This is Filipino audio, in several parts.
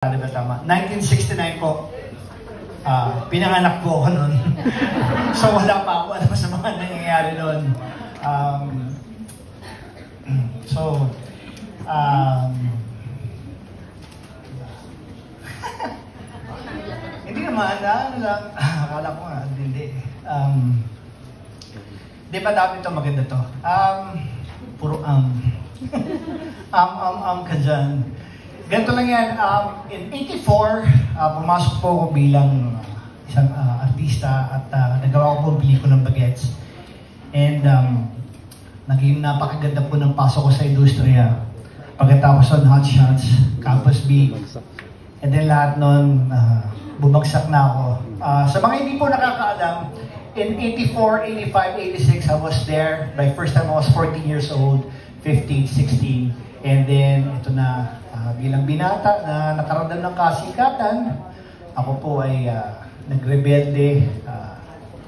Di ba tama? 1969 po, pinanganak po ako noon. So wala pa ako alam sa mga nangyayari noon. So, hindi naman, ano lang, akala ko nga, hindi. Di ba dami ito maganda to? Puro ka dyan. Ganito lang yan, in 84, pumasok po ako bilang isang artista at nagawa ko po pelikulang Bagets. And naging napakaganda po ng pasok ko sa industriya. Pagkatapos ng Hot Shots, Campus B, and then lahat nun, bumagsak na ako. Sa mga hindi po nakakaalam, in 84, 85, 86, I was there. By first time I was 14 years old, 15, 16, and then ito na, bilang binata na nakaramdam ng kasikatan, ako po ay nagrebelde.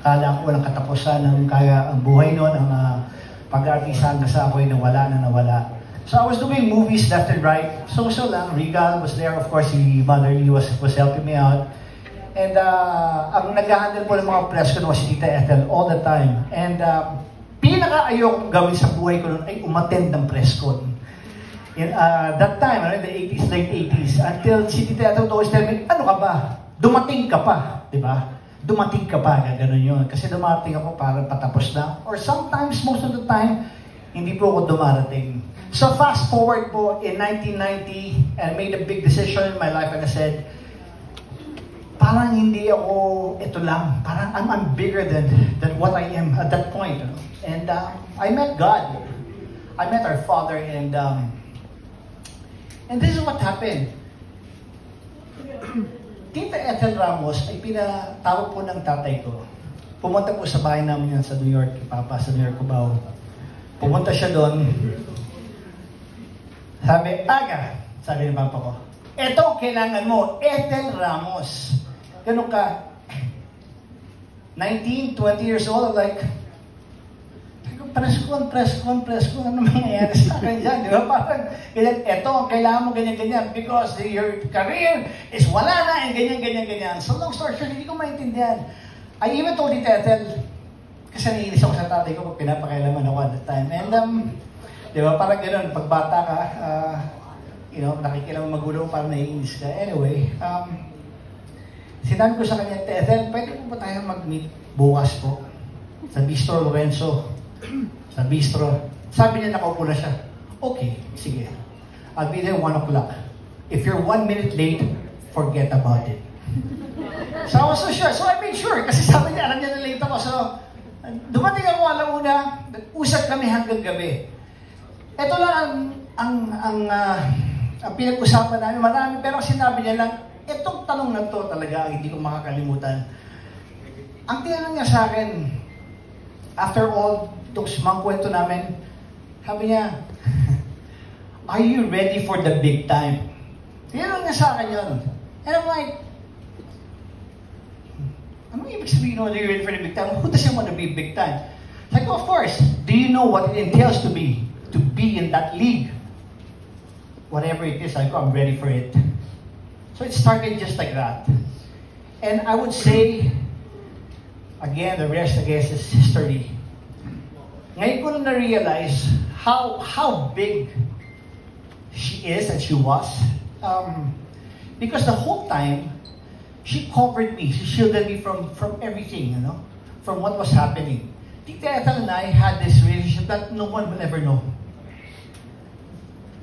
Kala ko walang katapusan ng kaya ang buhay noon, ang pag-artista hanggang sa ako'y nawala. So I was doing movies left and right. So lang, Regal was there, of course, si Mother Lee was helping me out. And ang nag-handle po ng mga press ko was si Tita Ethel all the time. And pinaka-ayokong gawin sa buhay ko noon ay umattend ng press con. In that time, in the 80s, late 80s, until si Tita Ethel always tell me, ano ka ba? Dumating ka pa, di ba? Dumating ka pa, gano'n yun. Kasi dumating ako para patapos na. Or sometimes, most of the time, hindi po ako dumarating. So fast forward po, in 1990, and I made a big decision in my life, and I said, parang hindi ako ito lang. Parang I'm bigger than what I am at that point. You know? And I met God. I met our Father, and this is what happened. Tita Ethel Ramos ay pinatawag po ng tatay ko. Pumunta po sa bahay namin yan sa New York, Papa, sa New York, Cubao. Pumunta siya doon. Sabi, Aga, sabi ng Papa ko, eto kailangan mo, Ethel Ramos. Ganun ka, 19, 20 years old, like, press ko, ano mangyayari sa akin dyan, di ba? Parang, eto, kailangan mo ganyan, because your career is wala na, and ganyan. So long story short, hindi ko maintindihan. I even told Tita Ethel, kasi naiinis ako sa tatay ko pag pinapakailaman ako at that time. And, di ba, parang gano'n, pag bata ka, nakikilang magulo, parang naiinis ka. Anyway, sinabi ko sa kanya, Tita Ethel, pwede po ba tayo mag-meet bukas po sa Bistro Lorenzo? Sa bistro. Sabi niya, nakaupo na siya. Okay, sige. I'll be there 1 o'clock. If you're 1 minute late, forget about it. So I was so sure. So I made sure. Kasi sabi niya, alam niya na late ako. So, dumating ako alauna. Nag-usap kami hanggang gabi. Ito lang ang pinag-usapan namin. Marami, pero sinabi niya lang, itong tanong na to talaga, hindi ko makakalimutan. Ang tinanong niya sa akin, after all, itong mga kwento namin, sabi niya, are you ready for the big time? Tinanong niya sa akin yun. And I'm like, anong ibig sabihin are you ready for the big time? Who doesn't want to be big time? Like, of course, do you know what it entails to be in that league? Whatever it is, I go, I'm ready for it. So it started just like that. And I would say, again, the rest, I guess, is history. Ngayon ko na na-realize how big she is and she was. Because the whole time, she covered me. She shielded me from everything, from what was happening. Tita Ethel and I had this relationship that no one will ever know.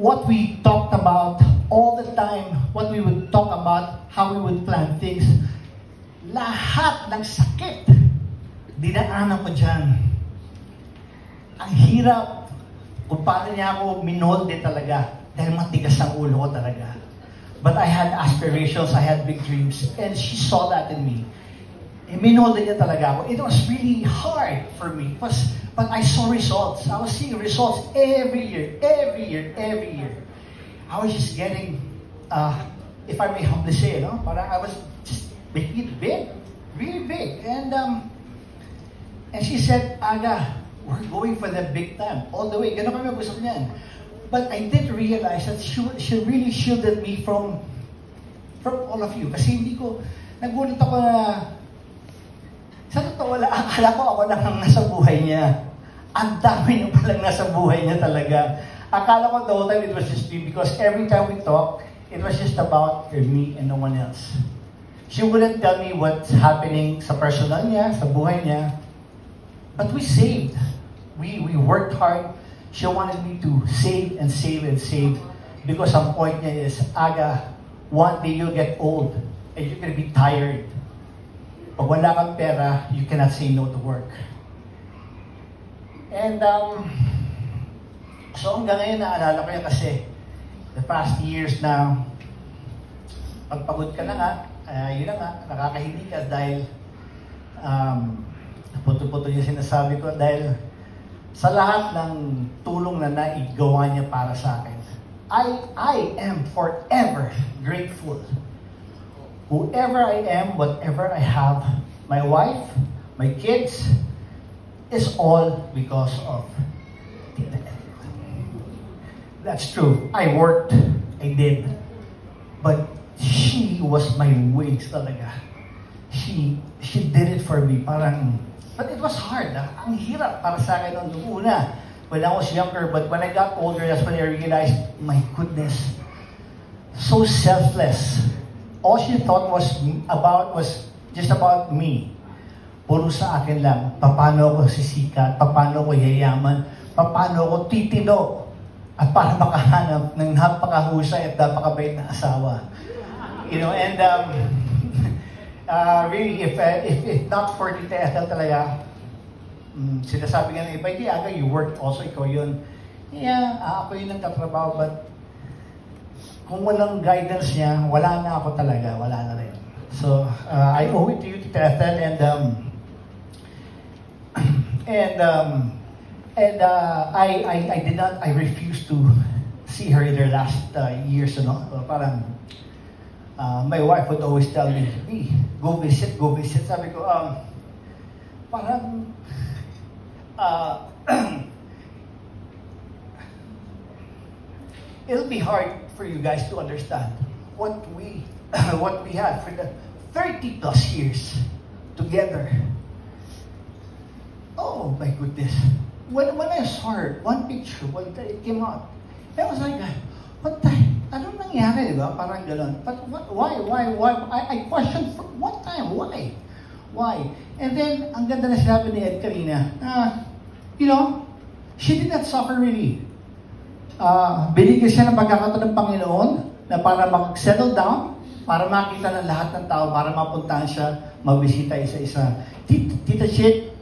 What we talked about all the time, what we would talk about, how we would plan things, lahat ng sakit, dinaanan ko dyan. Ang hirap kung paano niya ako minolde talaga dahil matigas ang ulo ko talaga. But I had aspirations, I had big dreams, and she saw that in me. Minolde niya talaga ako. It was really hard for me, but I saw results. I was seeing results every year. I was just getting, if I may humbly say, parang I was just making it big, really big. And she said, Aga, we're going for the big time. All the way. Ganun kami mag-usap niyan. But I did realize that she really shielded me from from all of you. Kasi hindi ko, nagulat ako na, sa totoo wala, akala ko ako lang ang nasa buhay niya. Ang dami niyo palang nasa buhay niya talaga. Akala ko the whole time it was just me because every time we talk, it was just about me and no one else. She wouldn't tell me what's happening sa personal niya, sa buhay niya. But we saved. We worked hard. She wanted me to save and save and save. Because ang point niya is, Aga, one day you'll get old and you're gonna be tired. Pag wala kang pera, you cannot say no to work. And so hanggang ngayon naalala ko yan kasi the past years na pagpagod ka na nga, yun na nga, nakakahilig ka dahil naputo-puto yung sinasabi ko dahil sa lahat ng tulong na naigawa niya para sa akin. I am forever grateful. Whoever I am, whatever I have, my wife, my kids, is all because of Tita Ethel. That's true. I worked, I did. But she was my wings talaga. She did it for me. Parang, but it was hard. Ang hirap para sa akin noong una. When I was younger, but when I got older, that's when I realized, my goodness, so selfless. All she thought was just about me. Puro sa akin lang, paano ako sisikat, paano ako yayaman, paano ako titino, at para makahanap ng napakahusay at napakabait na asawa. You know, and really, if not for Tita Ethel talaga, sinasabi nga ng iba, hindi aga, you worked also, ikaw yun. Yeah, ako yun ang katrabaho, but kung walang guidance niya, wala na ako talaga, wala na rin. So, I owe it to you, Tita Ethel, I refused to see her in her last years, you know. Parang, my wife would always tell me, hey, go visit. Sabi ko, parang, it'll be hard for you guys to understand what we had for the 30 plus years together. Oh my goodness. When I saw her, one picture, when it came out, I was like, what the, anong nangyari, diba? Parang gano'n. But why? I questioned for what time, why? And then, ang ganda na sinabi ni Ed kanina, you know, she did not suffer really. Binigyan siya ng pagkakataon ng Panginoon na para mag-settle down, para makita ng lahat ng tao, para mapuntahan siya, magbisita isa-isa. Tita Chit,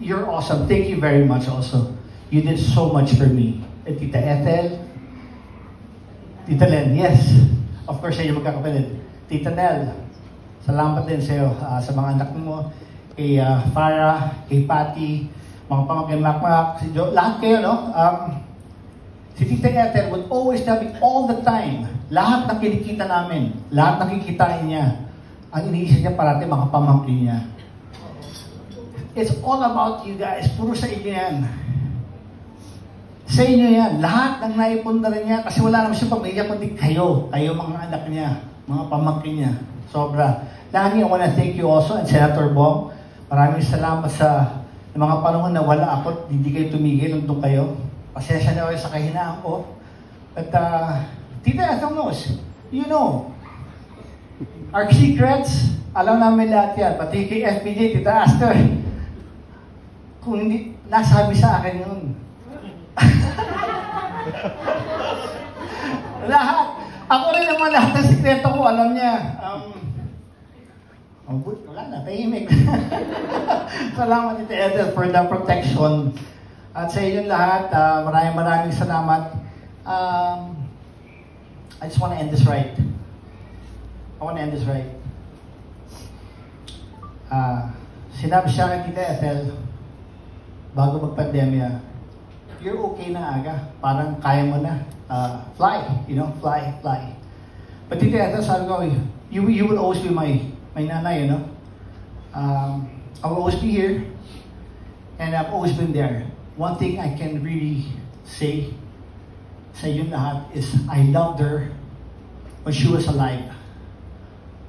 you're awesome. Thank you very much also. You did so much for me. And Tita Ethel, Tita Len, yes. Of course, sa inyo magkakapatid. Tita Nel, salamat din sa iyo, sa mga anak mo, kay Farah, kay Patty, mga pamangkin Makmak, si Joe, lahat kayo, no? Si Tita Ethel would always tell me all the time, lahat ng kinikita namin, lahat ng kikitain niya, ang iniisip niya parati mga pamangkin niya. It's all about you guys. Puro sa inyo yan. Sa inyo yan. Lahat ng naipon na rin niya, kasi wala naman siya pamilya, kundi kayo. Kayo mga anak niya, mga pamangkin niya. Sobra. Lagi, I wanna thank you also, and Senator Bong. Maraming salamat sa mga panahon na wala ako, hindi kayo tumigil, nandun kayo. Pasensya na kayo sa kahinaan ko. But, Tita Ethel knows. You know. Our secrets, alam namin lahat yan. Pati kay FPJ, Tita Aster. Kung hindi, nasabi sa akin yun. Lahat. Ako rin naman lahat ng sikreto ko, alam niya. Wala na, tahimik. Salamat, Tita Ethel, for the protection. At sa inyong lahat, maraming salamat. I just want to end this right. Sinabi siya kay Tita Ethel, bago mag-pandemya, you're okay na aga. Parang kaya mo na. Fly, you know, fly. But Tita Ethel, sabi ko, you will always be my nanay, you know. I will always be here. And I've always been there. One thing I can really say sa inyong lahat is I loved her when she was alive.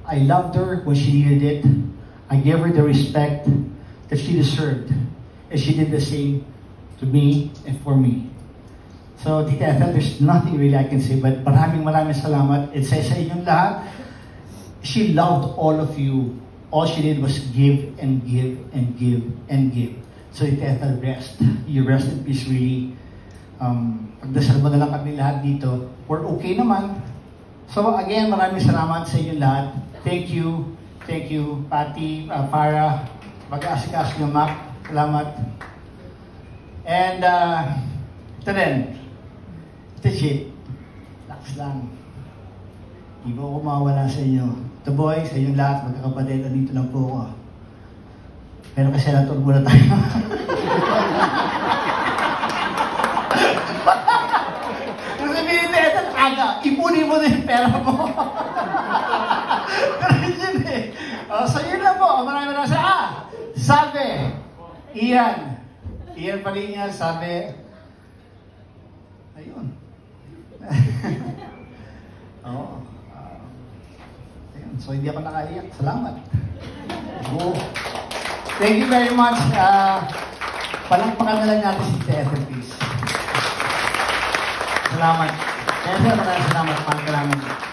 I loved her when she needed it. I gave her the respect that she deserved. And she did the same to me and for me. So, Tita Ethel, there's nothing really I can say, but maraming salamat. It says sa inyong lahat, she loved all of you. All she did was give and give and give and give. So, Tita Ethel, rest. You rest in peace, really. Pagdasal mo na lang kami lahat dito. We're okay naman. So, again, maraming salamat sa inyong lahat. Thank you. Thank you, Patty, para mag-aasikas niyo, Mac. Salamat. And, ito din. Ito shit. Relax lang. Hindi po ako mawala sa inyo. Ito boy, sa inyong lahat, magkakapatid, andito lang po ako. Pero kasi natur muna tayo. Kung sabihin na ito, aga, ipunin mo na yung pera mo. Pero yun eh. So yun lang po. Maraming sabi, Ian pa rin niya, sabi, ayun. Oo. Ayun. So hindi ako nakaiyak. Salamat. Thank you very much. Palakpakan na lang natin si Ethel, please. Salamat. Ethel, maraming salamat. Maraming salamat.